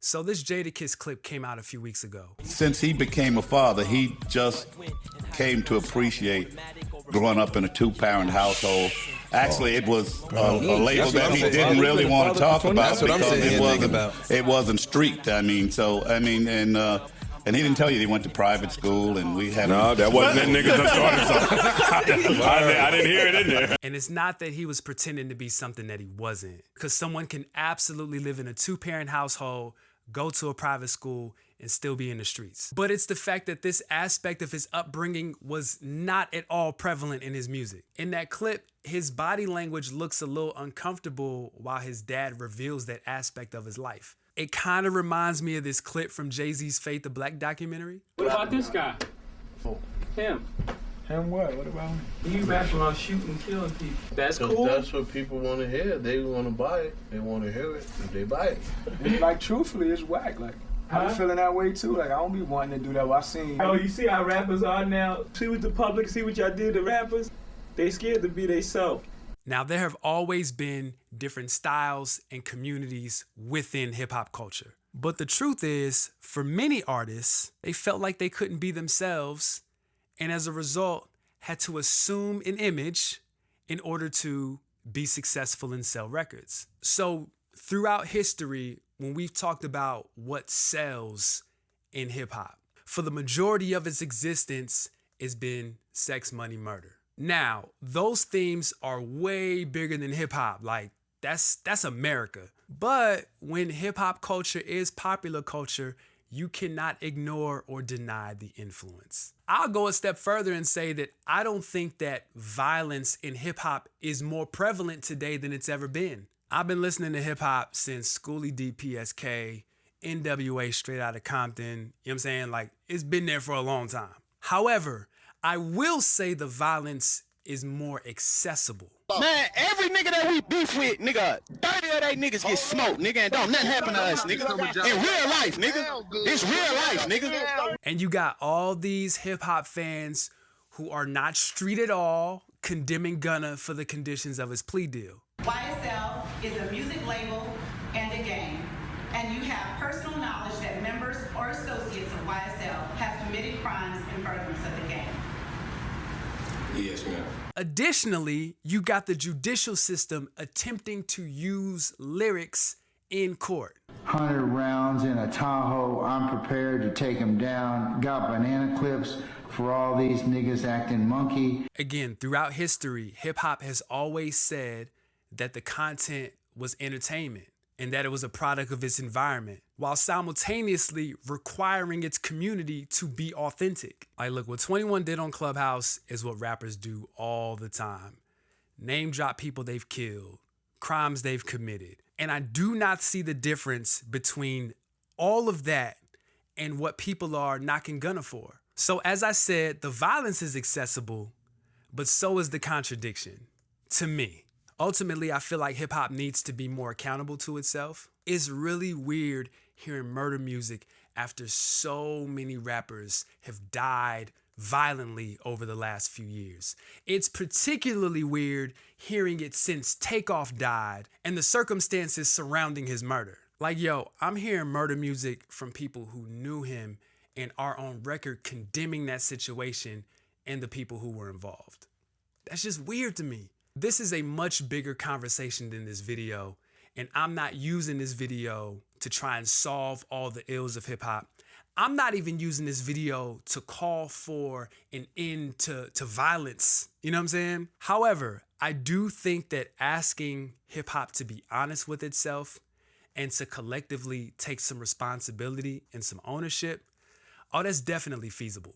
So this Jadakiss clip came out a few weeks ago. Since he became a father, he just came to appreciate growing up in a two-parent household. Actually, it was a label that he didn't really want to talk about because it wasn't street. And he didn't tell you he went to private school, and we had no, that wasn't that nigga that started something. I didn't hear it in there. And it's not that he was pretending to be something that he wasn't, because someone can absolutely live in a two-parent household, go to a private school, and still be in the streets. But it's the fact that this aspect of his upbringing was not at all prevalent in his music. In that clip, his body language looks a little uncomfortable while his dad reveals that aspect of his life. It kind of reminds me of this clip from Jay-Z's Fade the Black documentary. What about this guy? Him. Him what? What about him? He raps about shooting and killing people. That's cool. That's what people want to hear. They want to buy it. They want to hear it. If they buy it. It's like, truthfully, it's whack. Like, I be feeling that way too. Like, I don't be wanting to do that. I seen. Oh, you see how rappers are now? See what the public, see what y'all do to rappers? They scared to be theyself. Now, there have always been different styles and communities within hip-hop culture. But the truth is, for many artists, they felt like they couldn't be themselves, and as a result, had to assume an image in order to be successful and sell records. So throughout history, when we've talked about what sells in hip-hop, for the majority of its existence, it's been sex, money, murder. Now, those themes are way bigger than hip-hop. Like, that's America. But when hip-hop culture is popular culture, you cannot ignore or deny the influence. I'll go a step further and say that I don't think that violence in hip-hop is more prevalent today than it's ever been. I've been listening to hip-hop since Schoolie D, PSK, NWA, Straight Outta Compton. You know what I'm saying? Like, it's been there for a long time. However, I will say the violence is more accessible. Man, every nigga that we beef with, nigga, 30 of they niggas get smoked, nigga, and don't nothing happen to us, nigga. In real life, nigga. It's real life, nigga. And you got all these hip-hop fans who are not street at all, condemning Gunna for the conditions of his plea deal. YSL is a music label and a game, and you have personal knowledge that members or associates of YSL have committed crimes in furtherance of the game. Yes, ma'am. Additionally, you got the judicial system attempting to use lyrics in court. 100 rounds in a Tahoe, I'm prepared to take him down. Got banana clips for all these niggas acting monkey. Again, throughout history, hip-hop has always said that the content was entertainment and that it was a product of its environment, while simultaneously requiring its community to be authentic. Like, look, what 21 did on Clubhouse is what rappers do all the time. Name drop people they've killed, crimes they've committed. And I do not see the difference between all of that and what people are knocking Gunna for. So as I said, the violence is accessible, but so is the contradiction, to me. Ultimately, I feel like hip-hop needs to be more accountable to itself. It's really weird hearing murder music after so many rappers have died violently over the last few years. It's particularly weird hearing it since Takeoff died and the circumstances surrounding his murder. Like, yo, I'm hearing murder music from people who knew him and are on record condemning that situation and the people who were involved. That's just weird to me. This is a much bigger conversation than this video, and I'm not using this video to try and solve all the ills of hip-hop. I'm not even using this video to call for an end to violence. You know what I'm saying? However, I do think that asking hip-hop to be honest with itself and to collectively take some responsibility and some ownership, oh, that's definitely feasible.